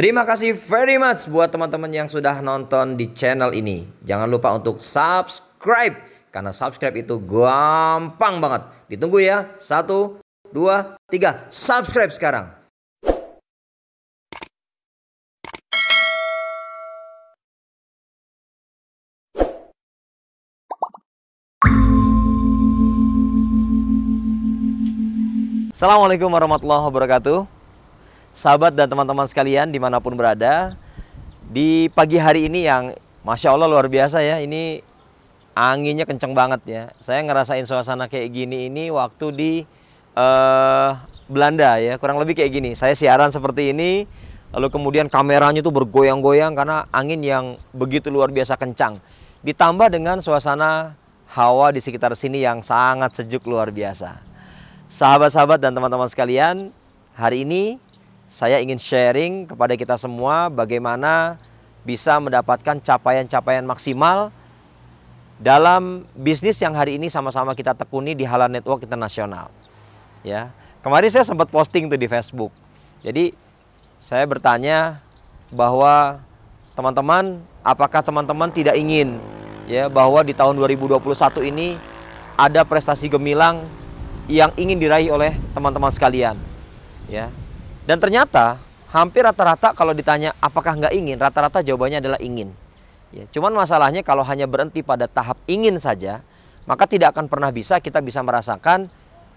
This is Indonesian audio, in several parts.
Terima kasih very much buat teman-teman yang sudah nonton di channel ini. Jangan lupa untuk subscribe, karena subscribe itu gampang banget. Ditunggu ya. 1, 2, 3. Subscribe sekarang. Assalamualaikum warahmatullahi wabarakatuh. Sahabat dan teman-teman sekalian dimanapun berada, di pagi hari ini yang Masya Allah luar biasa ya. Ini anginnya kenceng banget ya. Saya ngerasain suasana kayak gini ini waktu di Belanda ya. Kurang lebih kayak gini. Saya siaran seperti ini, lalu kemudian kameranya tuh bergoyang-goyang karena angin yang begitu luar biasa kencang. Ditambah dengan suasana hawa di sekitar sini yang sangat sejuk luar biasa. Sahabat-sahabat dan teman-teman sekalian, hari ini saya ingin sharing kepada kita semua bagaimana bisa mendapatkan capaian-capaian maksimal dalam bisnis yang hari ini sama-sama kita tekuni di Halal Network Internasional. Ya, kemarin saya sempat posting tuh di Facebook. Jadi saya bertanya bahwa teman-teman, apakah teman-teman tidak ingin ya bahwa di tahun 2021 ini ada prestasi gemilang yang ingin diraih oleh teman-teman sekalian, ya. Dan ternyata hampir rata-rata kalau ditanya apakah nggak ingin, rata-rata jawabannya adalah ingin. Ya, cuman masalahnya kalau hanya berhenti pada tahap ingin saja, maka tidak akan pernah kita bisa merasakan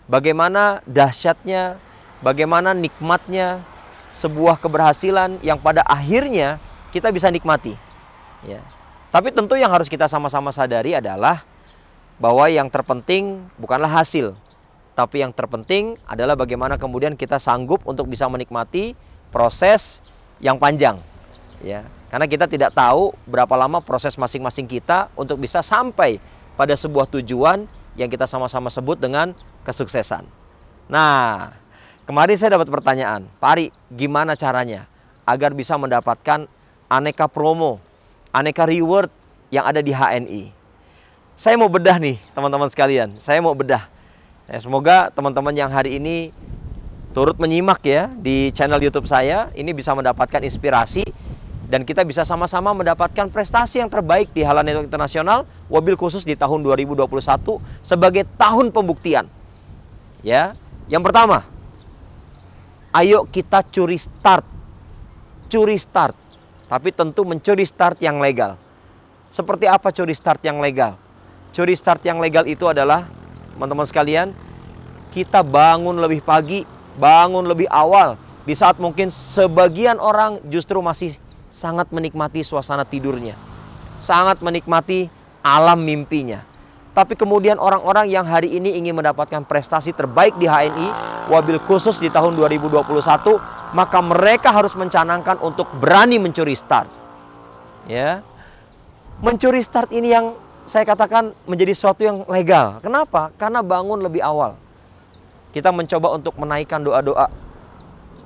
bagaimana dahsyatnya, bagaimana nikmatnya sebuah keberhasilan yang pada akhirnya kita bisa nikmati. Ya. Tapi tentu yang harus kita sama-sama sadari adalah bahwa yang terpenting bukanlah hasil, tapi yang terpenting adalah bagaimana kemudian kita sanggup untuk bisa menikmati proses yang panjang. Ya, karena kita tidak tahu berapa lama proses masing-masing kita untuk bisa sampai pada sebuah tujuan yang kita sama-sama sebut dengan kesuksesan. Nah, kemarin saya dapat pertanyaan, Pak Ari, gimana caranya agar bisa mendapatkan aneka promo, aneka reward yang ada di HNI? Saya mau bedah nih teman-teman sekalian, saya mau bedah. Ya, semoga teman-teman yang hari ini turut menyimak ya di channel YouTube saya ini bisa mendapatkan inspirasi dan kita bisa sama-sama mendapatkan prestasi yang terbaik di Halal Network Internasional, wabil khusus di tahun 2021 sebagai tahun pembuktian. Ya, yang pertama, ayo kita curi start, tapi tentu mencuri start yang legal. Seperti apa curi start yang legal? Curi start yang legal itu adalah, teman-teman sekalian, kita bangun lebih pagi, bangun lebih awal, di saat mungkin sebagian orang justru masih sangat menikmati suasana tidurnya, sangat menikmati alam mimpinya. Tapi kemudian orang-orang yang hari ini ingin mendapatkan prestasi terbaik di HNI, wabil khusus di tahun 2021, maka mereka harus mencanangkan untuk berani mencuri start. Ya, mencuri start ini yang saya katakan menjadi sesuatu yang legal. Kenapa? Karena bangun lebih awal. Kita mencoba untuk menaikkan doa-doa.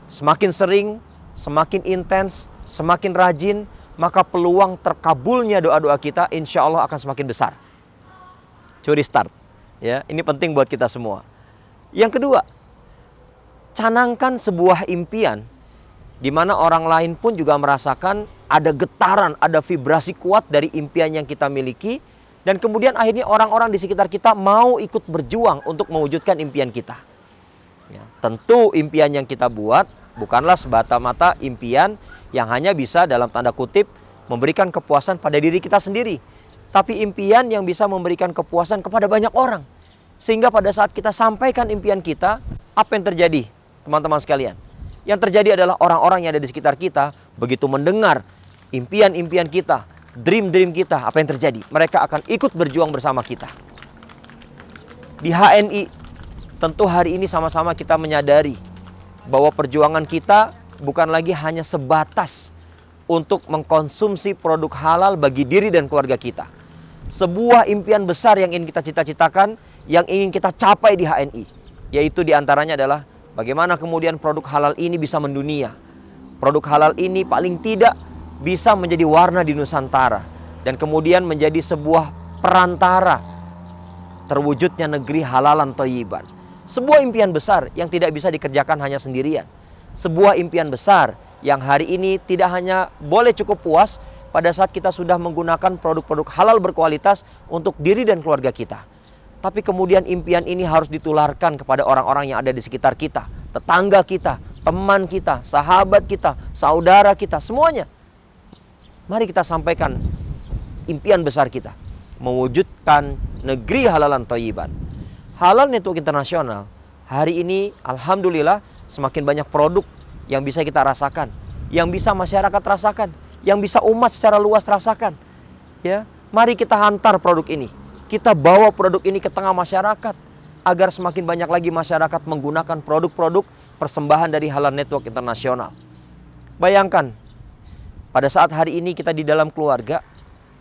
Semakin sering, semakin intens, semakin rajin, maka peluang terkabulnya doa-doa kita insya Allah akan semakin besar. Curi start. Ya, ini penting buat kita semua. Yang kedua, canangkan sebuah impian di mana orang lain pun juga merasakan ada getaran, ada vibrasi kuat dari impian yang kita miliki. Dan kemudian akhirnya orang-orang di sekitar kita mau ikut berjuang untuk mewujudkan impian kita. Ya, tentu impian yang kita buat bukanlah semata-mata impian yang hanya bisa dalam tanda kutip memberikan kepuasan pada diri kita sendiri. Tapi impian yang bisa memberikan kepuasan kepada banyak orang. Sehingga pada saat kita sampaikan impian kita, apa yang terjadi teman-teman sekalian? Yang terjadi adalah orang-orang yang ada di sekitar kita begitu mendengar impian-impian kita, dream kita, apa yang terjadi? Mereka akan ikut berjuang bersama kita. Di HNI, tentu hari ini sama-sama kita menyadari bahwa perjuangan kita bukan lagi hanya sebatas untuk mengkonsumsi produk halal bagi diri dan keluarga kita. Sebuah impian besar yang ingin kita cita-citakan, yang ingin kita capai di HNI, yaitu diantaranya adalah bagaimana kemudian produk halal ini bisa mendunia. Produk halal ini paling tidak bisa menjadi warna di Nusantara dan kemudian menjadi sebuah perantara terwujudnya negeri halalan thayyiban. Sebuah impian besar yang tidak bisa dikerjakan hanya sendirian. Sebuah impian besar yang hari ini tidak hanya boleh cukup puas pada saat kita sudah menggunakan produk-produk halal berkualitas untuk diri dan keluarga kita. Tapi kemudian impian ini harus ditularkan kepada orang-orang yang ada di sekitar kita, tetangga kita, teman kita, sahabat kita, saudara kita, semuanya. Mari kita sampaikan impian besar kita, mewujudkan negeri halalan thayyiban. Halal Network Internasional hari ini alhamdulillah semakin banyak produk yang bisa kita rasakan, yang bisa masyarakat rasakan, yang bisa umat secara luas rasakan. Ya, mari kita hantar produk ini. Kita bawa produk ini ke tengah masyarakat agar semakin banyak lagi masyarakat menggunakan produk-produk persembahan dari Halal Network Internasional. Bayangkan, pada saat hari ini kita di dalam keluarga,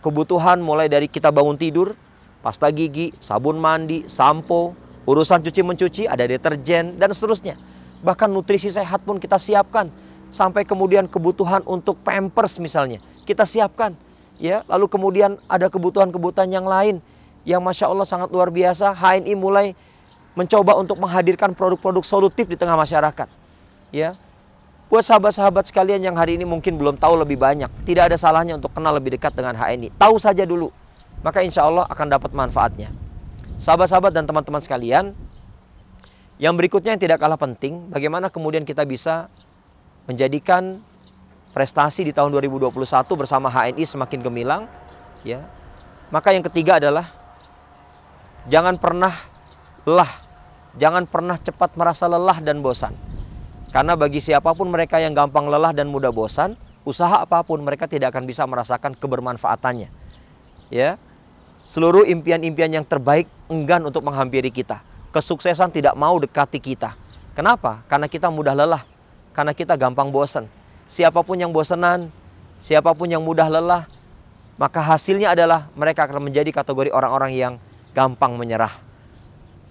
kebutuhan mulai dari kita bangun tidur, pasta gigi, sabun mandi, sampo, urusan cuci-mencuci, ada deterjen, dan seterusnya. Bahkan nutrisi sehat pun kita siapkan. Sampai kemudian kebutuhan untuk pampers misalnya, kita siapkan. Ya, lalu kemudian ada kebutuhan-kebutuhan yang lain yang Masya Allah sangat luar biasa. HNI mulai mencoba untuk menghadirkan produk-produk solutif di tengah masyarakat. Ya, buat sahabat-sahabat sekalian yang hari ini mungkin belum tahu lebih banyak, tidak ada salahnya untuk kenal lebih dekat dengan HNI. Tahu saja dulu, maka insya Allah akan dapat manfaatnya. Sahabat-sahabat dan teman-teman sekalian, yang berikutnya yang tidak kalah penting, bagaimana kemudian kita bisa menjadikan prestasi di tahun 2021 bersama HNI semakin gemilang. Ya, maka yang ketiga adalah jangan pernah lelah, jangan pernah cepat merasa lelah dan bosan. Karena bagi siapapun mereka yang gampang lelah dan mudah bosan, usaha apapun mereka tidak akan bisa merasakan kebermanfaatannya. Ya, seluruh impian-impian yang terbaik enggan untuk menghampiri kita. Kesuksesan tidak mau dekati kita. Kenapa? Karena kita mudah lelah, karena kita gampang bosan. Siapapun yang bosanan, siapapun yang mudah lelah, maka hasilnya adalah mereka akan menjadi kategori orang-orang yang gampang menyerah.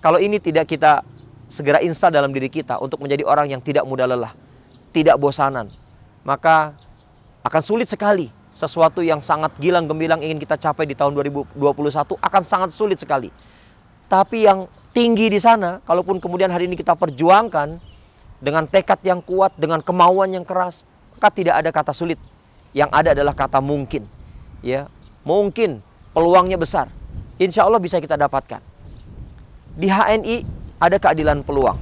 Kalau ini tidak kita segera install dalam diri kita untuk menjadi orang yang tidak mudah lelah, tidak bosanan, maka akan sulit sekali. Sesuatu yang sangat gilang gemilang ingin kita capai di tahun 2021 akan sangat sulit sekali. Tapi yang tinggi di sana, kalaupun kemudian hari ini kita perjuangkan dengan tekad yang kuat, dengan kemauan yang keras, maka tidak ada kata sulit. Yang ada adalah kata mungkin. Ya, mungkin peluangnya besar. Insya Allah bisa kita dapatkan. Di HNI ada keadilan peluang.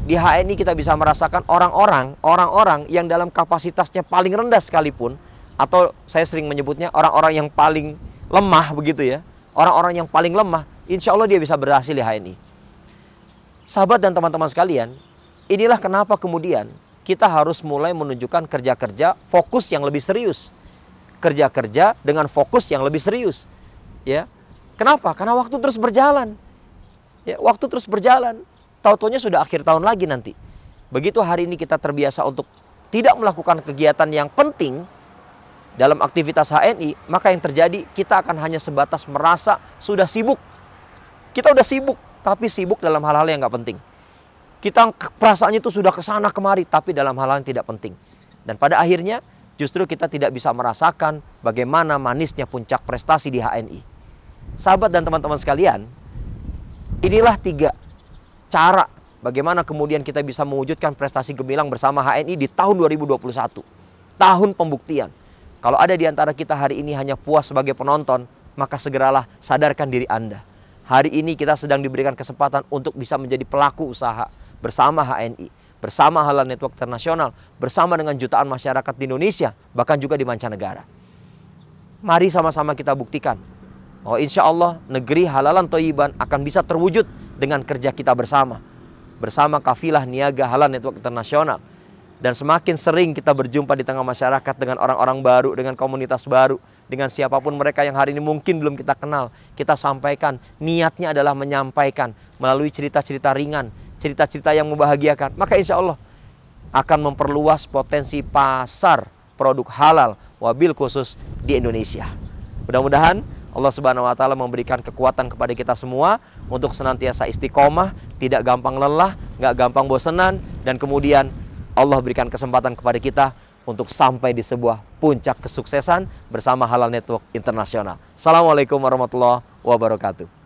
Di HNI kita bisa merasakan orang-orang yang dalam kapasitasnya paling rendah sekalipun, atau saya sering menyebutnya orang-orang yang paling lemah begitu ya. Orang-orang yang paling lemah, insya Allah dia bisa berhasil di HNI. Sahabat dan teman-teman sekalian, inilah kenapa kemudian kita harus mulai menunjukkan kerja-kerja fokus yang lebih serius. Kerja-kerja dengan fokus yang lebih serius. Ya. Kenapa? Karena waktu terus berjalan. Ya, waktu terus berjalan. Tahu-taunya sudah akhir tahun lagi nanti. Begitu hari ini kita terbiasa untuk tidak melakukan kegiatan yang penting dalam aktivitas HNI, maka yang terjadi kita akan hanya sebatas merasa sudah sibuk. Kita udah sibuk, tapi sibuk dalam hal-hal yang nggak penting. Kita perasaannya itu sudah kesana kemari, tapi dalam hal-hal yang tidak penting. Dan pada akhirnya justru kita tidak bisa merasakan bagaimana manisnya puncak prestasi di HNI. Sahabat dan teman-teman sekalian, inilah 3 cara bagaimana kemudian kita bisa mewujudkan prestasi gemilang bersama HNI di tahun 2021. Tahun pembuktian. Kalau ada di antara kita hari ini hanya puas sebagai penonton, maka segeralah sadarkan diri Anda. Hari ini kita sedang diberikan kesempatan untuk bisa menjadi pelaku usaha bersama HNI, bersama Halal Network Internasional, bersama dengan jutaan masyarakat di Indonesia, bahkan juga di mancanegara. Mari sama-sama kita buktikan bahwa insya Allah negeri halalan thayyiban akan bisa terwujud dengan kerja kita bersama. Bersama kafilah niaga Halal Network Internasional. Dan semakin sering kita berjumpa di tengah masyarakat dengan orang-orang baru, dengan komunitas baru, dengan siapapun mereka yang hari ini mungkin belum kita kenal, kita sampaikan, niatnya adalah menyampaikan melalui cerita-cerita ringan, cerita-cerita yang membahagiakan. Maka insya Allah akan memperluas potensi pasar produk halal wabil khusus di Indonesia. Mudah-mudahan Allah Subhanahu wa taala memberikan kekuatan kepada kita semua untuk senantiasa istiqomah, tidak gampang lelah, nggak gampang bosenan, dan kemudian Allah berikan kesempatan kepada kita untuk sampai di sebuah puncak kesuksesan bersama Halal Network Internasional. Assalamualaikum warahmatullahi wabarakatuh.